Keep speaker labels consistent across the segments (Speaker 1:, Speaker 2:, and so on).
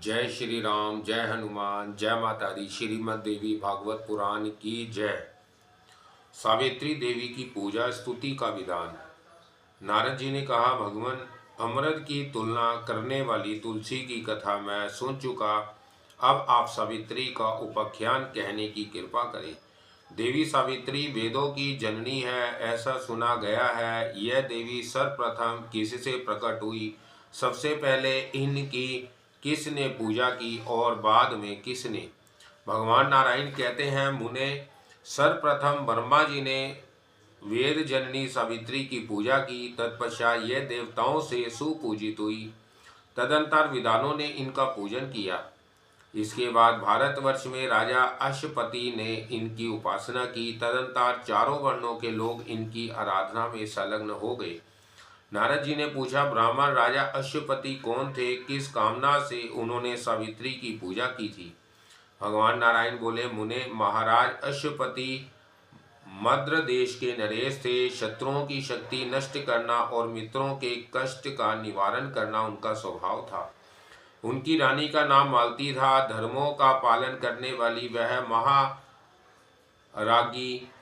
Speaker 1: जय श्री राम, जय हनुमान, जय माता दी। श्रीमद् देवी भागवत पुराण की जय। सावित्री देवी की पूजा स्तुति का विधान। नारद जी ने कहा, भगवान, अमृत की तुलना करने वाली तुलसी की कथा मैं सुन चुका। अब आप सावित्री का उपाख्यान कहने की कृपा करें। देवी सावित्री वेदों की जननी है, ऐसा सुना गया है। यह देवी सर्वप्रथम किससे प्रकट हुई? सबसे पहले इनकी किसने पूजा की और बाद में किसने? भगवान नारायण कहते हैं, मुने, सर्वप्रथम ब्रह्मा जी ने वेद जननी सावित्री की पूजा की। तत्पश्चात यह देवताओं से सुपूजित हुई। तदंतर विद्वानों ने इनका पूजन किया। इसके बाद भारतवर्ष में राजा अश्वपति ने इनकी उपासना की। तदंतर चारों वर्णों के लोग इनकी आराधना में संलग्न हो गए। नारद जी ने पूछा, ब्राह्मण राजा अश्वपति कौन थे? किस कामना से उन्होंने सावित्री की पूजा की थी? भगवान नारायण बोले, मुने, महाराज अश्वपति मद्र देश के नरेश थे। शत्रुओं की शक्ति नष्ट करना और मित्रों के कष्ट का निवारण करना उनका स्वभाव था। उनकी रानी का नाम मालती था। धर्मों का पालन करने वाली वह महारागी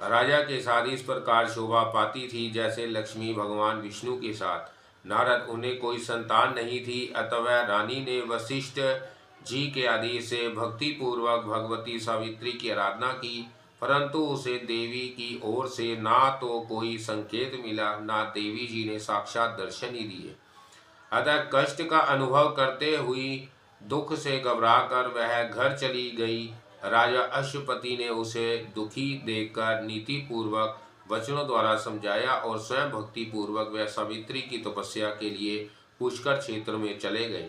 Speaker 1: राजा के साथ इस प्रकार शोभा पाती थी जैसे लक्ष्मी भगवान विष्णु के साथ। नारद, उन्हें कोई संतान नहीं थी, अतः रानी ने वशिष्ठ जी के आदेश से भक्ति पूर्वक भगवती सावित्री की आराधना की, परंतु उसे देवी की ओर से ना तो कोई संकेत मिला, ना देवी जी ने साक्षात दर्शन ही दिए। अतः कष्ट का अनुभव करते हुई दुख से घबराकर वह घर चली गई। राजा अश्वपति ने उसे दुखी देखकर नीति पूर्वक वचनों द्वारा समझाया और स्वयं भक्ति पूर्वक वह सावित्री की तपस्या के लिए पुष्कर क्षेत्र में चले गए।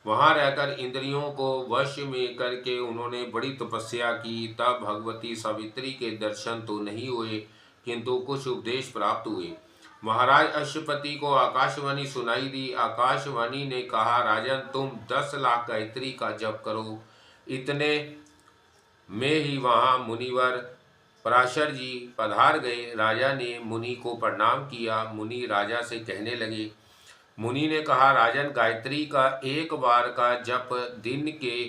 Speaker 1: वहां रहकर इंद्रियों को वश में करके उन्होंने बड़ी तपस्या की। तब भगवती सावित्री के दर्शन तो नहीं हुए, किंतु कुछ उपदेश प्राप्त हुए। महाराज अश्वपति को आकाशवाणी सुनाई दी। आकाशवाणी ने कहा, राजन, तुम 10 लाख गायत्री का जप करो। इतने में ही वहां मुनिवर पराशर जी पधार गए। राजा ने मुनि को प्रणाम किया। मुनि राजा से कहने लगे, मुनि ने कहा, राजन, गायत्री का एक बार का जप दिन के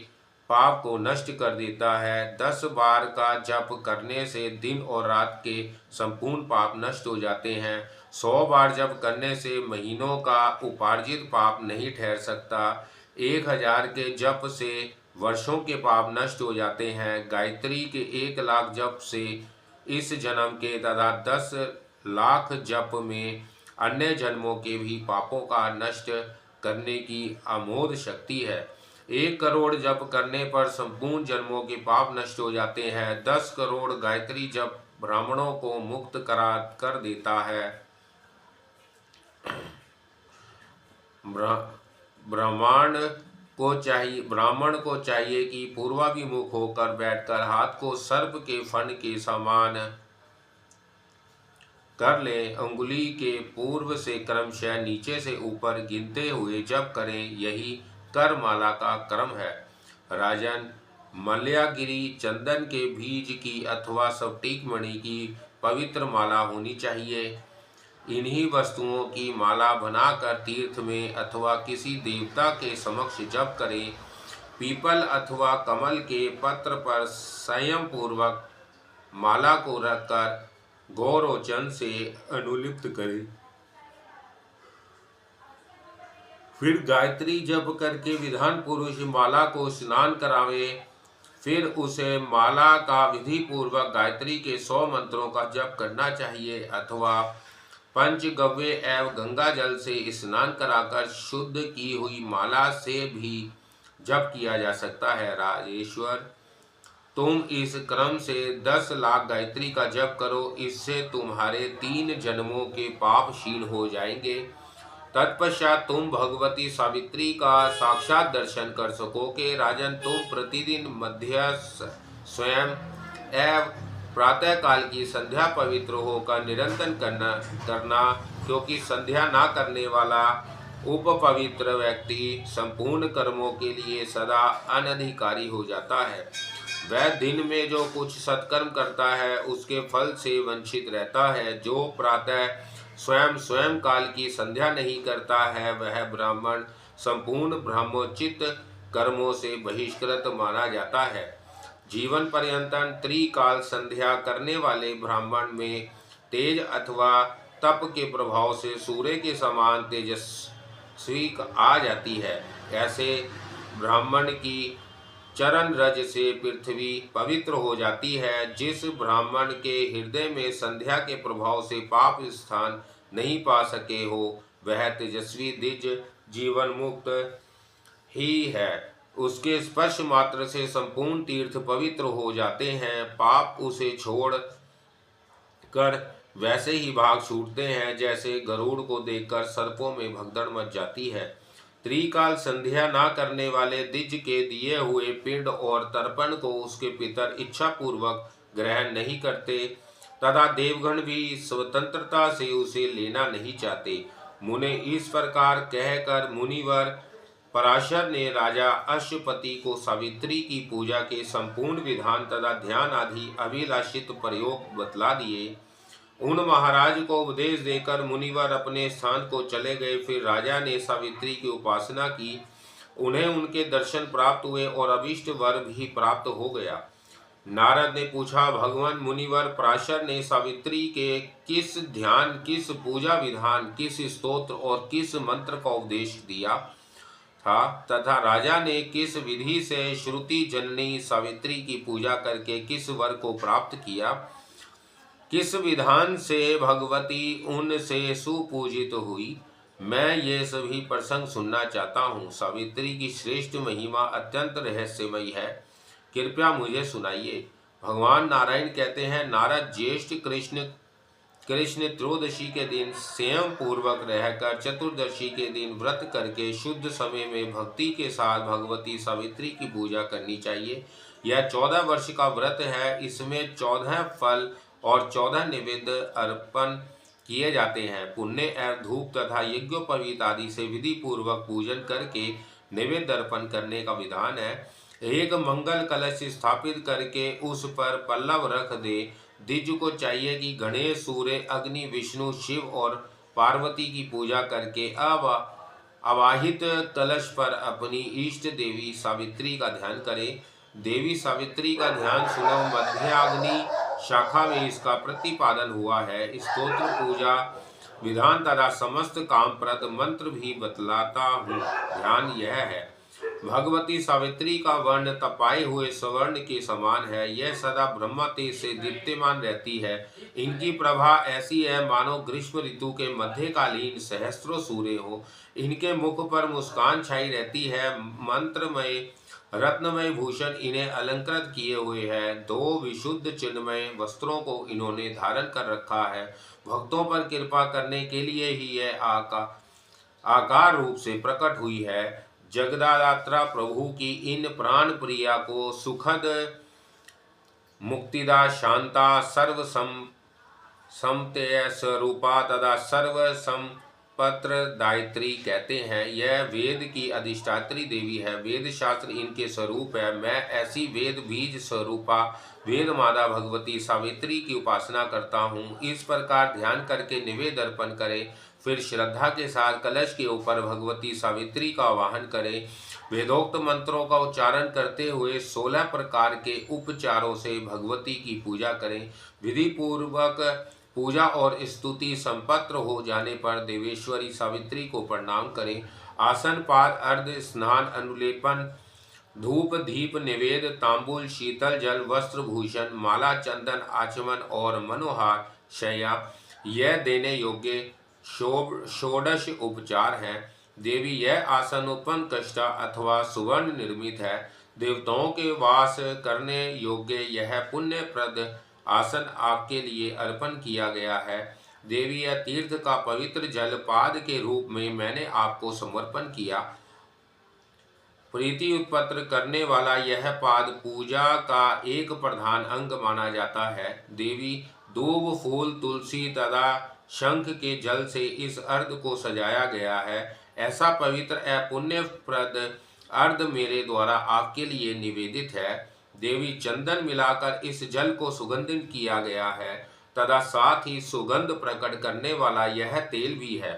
Speaker 1: पाप को नष्ट कर देता है। 10 बार का जप करने से दिन और रात के संपूर्ण पाप नष्ट हो जाते हैं। 100 बार जप करने से महीनों का उपार्जित पाप नहीं ठहर सकता। 1000 के जप से वर्षों के पाप नष्ट हो जाते हैं। गायत्री के 1 लाख जप से इस जन्म के तथा 10 लाख जप में अन्य जन्मों के भी पापों का नष्ट करने की अमोघ शक्ति है। 1 करोड़ जप करने पर संपूर्ण जन्मों के पाप नष्ट हो जाते हैं। 10 करोड़ गायत्री जप ब्राह्मणों को मुक्त कर देता है। ब्राह्मण को चाहिए कि पूर्वाभिमुख होकर बैठकर हाथ को सर्प के फन के समान कर ले। अंगुली के पूर्व से क्रमशः नीचे से ऊपर गिनते हुए जप करें। यही करमाला का क्रम है। राजन, मल्यागिरी चंदन के बीज की अथवा स्फटिक मणि की पवित्र माला होनी चाहिए। इन्हीं वस्तुओं की माला बनाकर तीर्थ में अथवा किसी देवता के समक्ष जप करें। पीपल अथवा कमल के पत्र पर संयम पूर्वक माला को रखकर गौरोचन से अनुलिप्त करें। फिर गायत्री जप करके विधान पुरुष माला को स्नान करावे। फिर उसे माला का विधि पूर्वक गायत्री के 100 मंत्रों का जप करना चाहिए, अथवा पंचगव्य एवं गंगा जल से स्नान कराकर शुद्ध की हुई माला से भी जप किया जा सकता है। राजेश्वर, तुम इस क्रम से 10 लाख गायत्री का जप करो। इससे तुम्हारे 3 जन्मों के पाप क्षीण हो जाएंगे। तत्पश्चात तुम भगवती सावित्री का साक्षात दर्शन कर सकोगे। राजन, तुम प्रतिदिन मध्य स्वयं एवं प्रातः काल की संध्या पवित्र होकर निरंतर करना, क्योंकि संध्या ना करने वाला उपपवित्र व्यक्ति संपूर्ण कर्मों के लिए सदा अनधिकारी हो जाता है। वह दिन में जो कुछ सत्कर्म करता है उसके फल से वंचित रहता है। जो प्रातः स्वयं काल की संध्या नहीं करता है वह ब्राह्मण संपूर्ण ब्रह्मोचित कर्मों से बहिष्कृत माना जाता है। जीवन पर्यंत त्रिकाल संध्या करने वाले ब्राह्मण में तेज अथवा तप के प्रभाव से सूर्य के समान तेजस्वी आ जाती है। ऐसे ब्राह्मण की चरण रज से पृथ्वी पवित्र हो जाती है। जिस ब्राह्मण के हृदय में संध्या के प्रभाव से पाप स्थान नहीं पा सके हो, वह तेजस्वी द्विज जीवन मुक्त ही है। उसके स्पर्श मात्र से संपूर्ण तीर्थ पवित्र हो जाते हैं। पाप उसे छोड़ कर वैसे ही भाग छूटते हैं जैसे गरुड़ को देखकर सर्पों में भगदड़ मच जाती है। त्रिकाल संध्या ना करने वाले द्विज के दिए हुए पिंड और तर्पण को उसके पितर इच्छा पूर्वक ग्रहण नहीं करते तथा देवगण भी स्वतंत्रता से उसे लेना नहीं चाहते। मुने इस प्रकार कहकर मुनिवर पराशर ने राजा अश्वपति को सावित्री की पूजा के संपूर्ण विधान तथा ध्यान आदि अभिलाषित प्रयोग बतला दिए। उन महाराज को उपदेश देकर मुनिवर अपने स्थान को चले गए। फिर राजा ने सावित्री की उपासना की। उन्हें उनके दर्शन प्राप्त हुए और अभीष्ट वर भी प्राप्त हो गया। नारद ने पूछा, भगवान मुनिवर पराशर ने सावित्री के किस ध्यान, किस पूजा विधान, किस स्तोत्र और किस मंत्र का उपदेश दिया था तथा राजा ने किस विधि से श्रुति जननी सावित्री की पूजा करके किस वर को प्राप्त किया, किस विधान से भगवती उनसे सुपूजित हुई, मैं ये सभी प्रसंग सुनना चाहता हूँ। सावित्री की श्रेष्ठ महिमा अत्यंत रहस्यमयी है, कृपया मुझे सुनाइए। भगवान नारायण कहते हैं, नारद ज्येष्ठ कृष्ण त्रयोदशी के दिन संयम पूर्वक रहकर चतुर्दशी के दिन व्रत करके शुद्ध समय में भक्ति के साथ भगवती सावित्री की पूजा करनी चाहिए। यह 14 वर्ष का व्रत है। इसमें 14 फल और 14 निवेद्य अर्पण किए जाते हैं। पुण्य एवं धूप तथा यज्ञोपवीत आदि से विधि पूर्वक पूजन करके निवेद्य अर्पण करने का विधान है। एक मंगल कलश स्थापित करके उस पर पल्लव रख दे। द्विज को चाहिए कि गणेश, सूर्य, अग्नि, विष्णु, शिव और पार्वती की पूजा करके अवाहित कलश पर अपनी इष्ट देवी सावित्री का ध्यान करे। देवी सावित्री का ध्यान सुलभ मध्याग्नि शाखा में इसका प्रतिपादन हुआ है। स्तोत्र, पूजा विधान तथा समस्त कामप्रद मंत्र भी बतलाता हूँ। ध्यान यह है, भगवती सावित्री का वर्ण तपाए हुए स्वर्ण के समान है। यह सदा ब्रह्म तेज से दीप्तिमान रहती है। इनकी प्रभा ऐसी है मानो ग्रीष्म ऋतु के मध्यकालीन सहस्त्रों सूर्य हो। इनके मुख पर मुस्कान छाई रहती है। मंत्रमय रत्नमय भूषण इन्हें अलंकृत किए हुए हैं। 2 विशुद्ध चिन्मय वस्त्रों को इन्होंने धारण कर रखा है। भक्तों पर कृपा करने के लिए ही यह आकार रूप से प्रकट हुई है। जगदात्रा प्रभु की इन प्राण प्रिया को सुखद मुक्तिदा, शांता, सर्व समतेय स्वरूपा तथा सर्व संपत्र दायत्री कहते हैं। यह वेद की अधिष्ठात्री देवी है। वेद शास्त्र इनके स्वरूप है। मैं ऐसी वेद बीज स्वरूपा वेद माता भगवती सावित्री की उपासना करता हूँ। इस प्रकार ध्यान करके निवेद्य अर्पण करें। फिर श्रद्धा के साथ कलश के ऊपर भगवती सावित्री का आवाहन करें। वेदोक्त मंत्रों का उच्चारण करते हुए 16 प्रकार के उपचारों से भगवती की पूजा करें। विधि पूर्वक पूजा और स्तुति संपन्न हो जाने पर देवेश्वरी सावित्री को प्रणाम करें। आसन, पाद, अर्ध स्नान, अनुलेपन, धूप, दीप, निवेद्य, तांबूल, शीतल जल, वस्त्र, भूषण, माला, चंदन, आचमन और मनोहार शैया यह देने योग्य षोडश उपचार हैं। देवी, यह आसन उपन कष्टा अथवा सुवर्ण निर्मित है। देवताओं के वास करने योग्य यह पुण्यप्रद आसन आपके लिए अर्पण किया गया है। देवी, यह तीर्थ का पवित्र जल पाद के रूप में मैंने आपको समर्पण किया। प्रीति उत्पन्न करने वाला यह पाद पूजा का एक प्रधान अंग माना जाता है। देवी, दूब, फूल, तुलसी तथा शंख के जल से इस अर्घ को सजाया गया है। ऐसा पवित्र एवं पुण्यप्रद अर्घ मेरे द्वारा आपके लिए निवेदित है। देवी, चंदन मिलाकर इस जल को सुगंधित किया गया है तथा साथ ही सुगंध प्रकट करने वाला यह तेल भी है।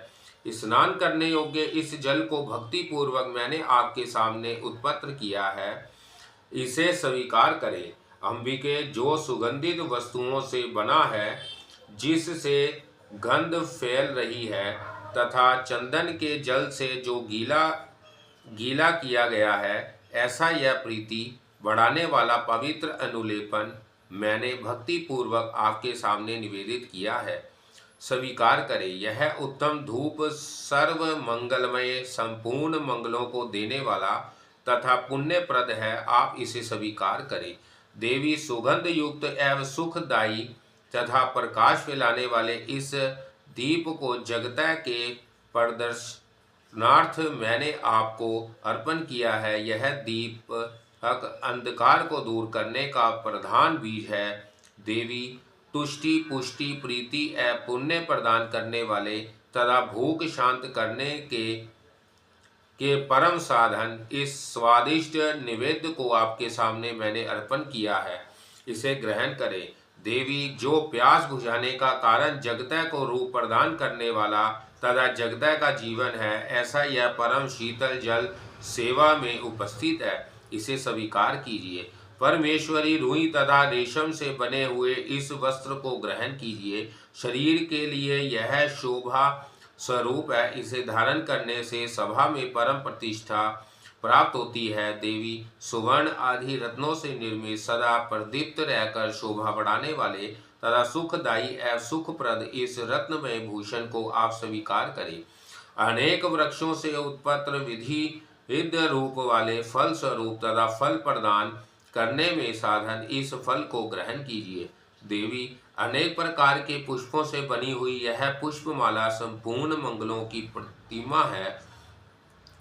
Speaker 1: स्नान करने योग्य इस जल को भक्ति पूर्वक मैंने आपके सामने उत्पन्न किया है, इसे स्वीकार करें। अंबिके, जो सुगंधित वस्तुओं से बना है, जिससे गंध फैल रही है, तथा चंदन के जल से जो गीला गीला किया गया है, ऐसा यह प्रीति बढ़ाने वाला पवित्र अनुलेपन मैंने भक्ति पूर्वक आपके सामने निवेदित किया है, स्वीकार करें। यह उत्तम धूप सर्व मंगलमय, संपूर्ण मंगलों को देने वाला तथा पुण्यप्रद है, आप इसे स्वीकार करें। देवी, सुगंध युक्त एवं सुखदायी तथा प्रकाश फैलाने वाले इस दीप को जगत के प्रदर्शनार्थ मैंने आपको अर्पण किया है। यह दीप अंधकार को दूर करने का प्रधान बीज है। देवी, तुष्टि, पुष्टि, प्रीति एवं पुण्य प्रदान करने वाले तथा भूख शांत करने के परम साधन इस स्वादिष्ट निवेद्य को आपके सामने मैंने अर्पण किया है, इसे ग्रहण करें। देवी, जो प्यास बुझाने का कारण जगत को रूप प्रदान करने वाला तथा जगत का जीवन है, ऐसा यह परम शीतल जल सेवा में उपस्थित है, इसे स्वीकार कीजिए। परमेश्वरी, रुई तथा रेशम से बने हुए इस वस्त्र को ग्रहण कीजिए। शरीर के लिए यह शोभा स्वरूप है, इसे धारण करने से सभा में परम प्रतिष्ठा प्राप्त होती है। देवी, सुवर्ण आदि रत्नों से निर्मित सदा प्रदीप्त रहकर शोभा बढ़ाने वाले तथा सुखदायी एवं सुखप्रद इस रत्नमय भूषण को आप स्वीकार करें। अनेक वृक्षों से उत्पन्न विधि रूप वाले फल स्वरूप तथा फल प्रदान करने में साधन इस फल को ग्रहण कीजिए। देवी, अनेक प्रकार के पुष्पों से बनी हुई यह पुष्पमाला संपूर्ण मंगलों की प्रतिमा है,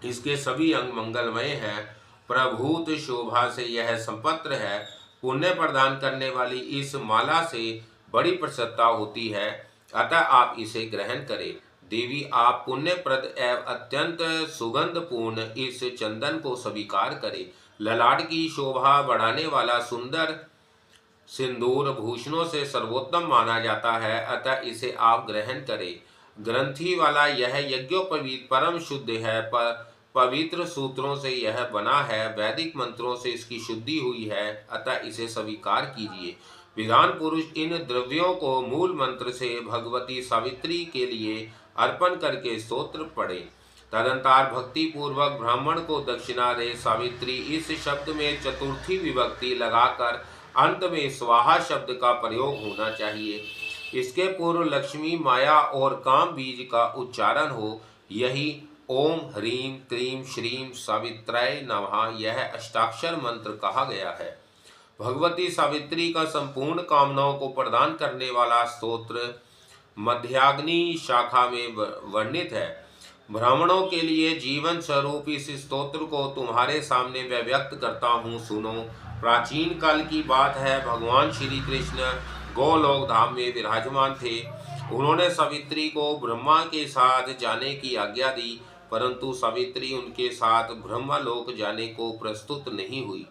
Speaker 1: इसके सभी अंग मंगलमय हैं। प्रभूत शोभा से यह संपन्न है। पुण्य प्रदान करने वाली इस माला से बड़ी प्रसन्नता होती है, अतः आप इसे ग्रहण करें। देवी, आप पुण्यप्रद एवं अत्यंत सुगंधपूर्ण इस चंदन को स्वीकार करें। ललाट की शोभा बढ़ाने वाला सुंदर सिंदूर भूषणों से सर्वोत्तम माना जाता है, अतः इसे आप ग्रहण करें। ग्रंथि वाला यह यज्ञोपवीत परम शुद्ध है, पवित्र सूत्रों से यह बना है, वैदिक मंत्रों से इसकी शुद्धि हुई है, अतः इसे स्वीकार कीजिए। विधान पुरुष इन द्रव्यों को मूल मंत्र से भगवती सावित्री के लिए अर्पण करके स्तोत्र पढ़े। तदंतर भक्ति पूर्वक ब्राह्मण को दक्षिणा दे। सावित्री इस शब्द में चतुर्थी विभक्ति लगाकर अंत में स्वाहा शब्द का प्रयोग होना चाहिए। इसके पूर्व लक्ष्मी, माया और काम बीज का उच्चारण हो। यही ओम ह्रीं क्लीं श्रीं सावित्राय नमः यह अष्टाक्षर मंत्र कहा गया है। भगवती सावित्री का संपूर्ण कामनाओं को प्रदान करने वाला स्तोत्र मध्याग्नि शाखा में वर्णित है। ब्राह्मणों के लिए जीवन स्वरूप इस स्तोत्र को तुम्हारे सामने मैं व्यक्त करता हूँ, सुनो। प्राचीन काल की बात है, भगवान श्री कृष्ण गोलोक धाम में विराजमान थे। उन्होंने सावित्री को ब्रह्मा के साथ जाने की आज्ञा दी, परंतु सावित्री उनके साथ ब्रह्मलोक जाने को प्रस्तुत नहीं हुई।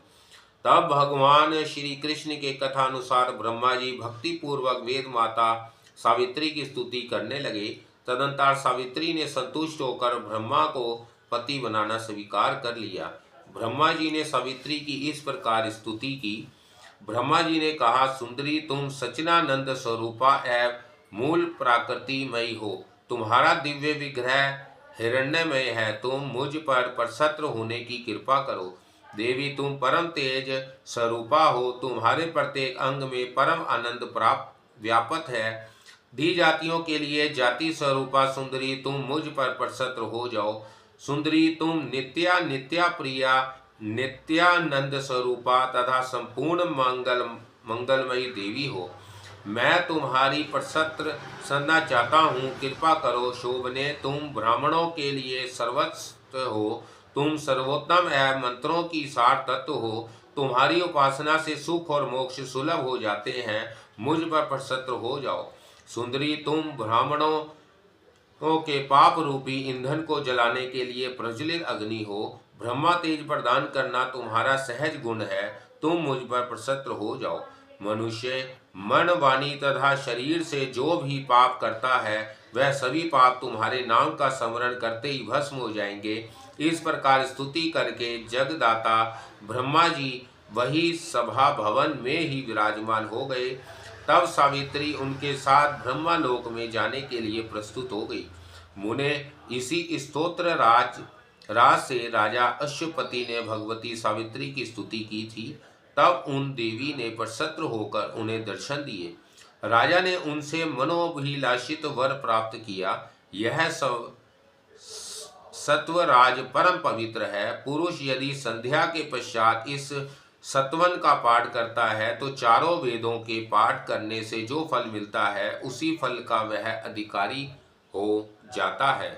Speaker 1: तब भगवान श्री कृष्ण के कथानुसार ब्रह्मा जी भक्ति पूर्वक वेद माता सावित्री की स्तुति करने लगे। तदंतर सावित्री ने संतुष्ट होकर ब्रह्मा को पति बनाना स्वीकार कर लिया। ब्रह्मा जी ने सावित्री की इस प्रकार स्तुति की। ब्रह्मा जी ने कहा, सुंदरी, तुम सच्चिदानंद स्वरूपा एवं मूल प्राकृतिमयी हो। तुम्हारा दिव्य विग्रह हिरण्यमय है। तुम मुझ पर प्रसन्न होने की कृपा करो। देवी, तुम परम तेज स्वरूपा हो। तुम्हारे प्रत्येक अंग में परम आनंद प्राप्त व्यापक है। दी जातियों के लिए जाति स्वरूपा सुंदरी, तुम मुझ पर प्रसन्न हो जाओ। सुंदरी, तुम नित्या प्रिया नित्यानंद स्वरूपा तथा संपूर्ण मंगलमयी देवी हो। मैं तुम्हारी प्रसन्नता चाहता हूँ, कृपा करो। शोभने, तुम ब्राह्मणों के लिए सर्वस्व हो। तुम सर्वोत्तम एवं मंत्रों की सार तत्व हो। तुम्हारी उपासना से सुख और मोक्ष सुलभ हो जाते हैं। मुझ पर प्रसन्न हो जाओ। सुंदरी, तुम ब्राह्मणों के पाप रूपी ईंधन को जलाने के लिए प्रज्वलित अग्नि हो। ब्रह्मा तेज प्रदान करना तुम्हारा सहज गुण है। तुम मुझ पर प्रसन्न हो जाओ। मनुष्य मन, वाणी तथा शरीर से जो भी पाप करता है वह सभी पाप तुम्हारे नाम का स्मरण करते ही भस्म हो जाएंगे। इस प्रकार स्तुति करके जगदाता ब्रह्मा जी वही सभा भवन में ही विराजमान हो गए। तब सावित्री उनके साथ ब्रह्मालोक में जाने के लिए प्रस्तुत हो गई। मुने इसी स्तोत्र राज से राजा अश्वपति ने भगवती सावित्री की स्तुति की थी। तब उन देवी ने प्रसन्न होकर उन्हें दर्शन दिए। राजा ने उनसे मनोभिलाषित वर प्राप्त किया। यह सब सत्वराज परम पवित्र है। पुरुष यदि संध्या के पश्चात इस सत्वन का पाठ करता है तो चारों वेदों के पाठ करने से जो फल मिलता है उसी फल का वह अधिकारी हो जाता है।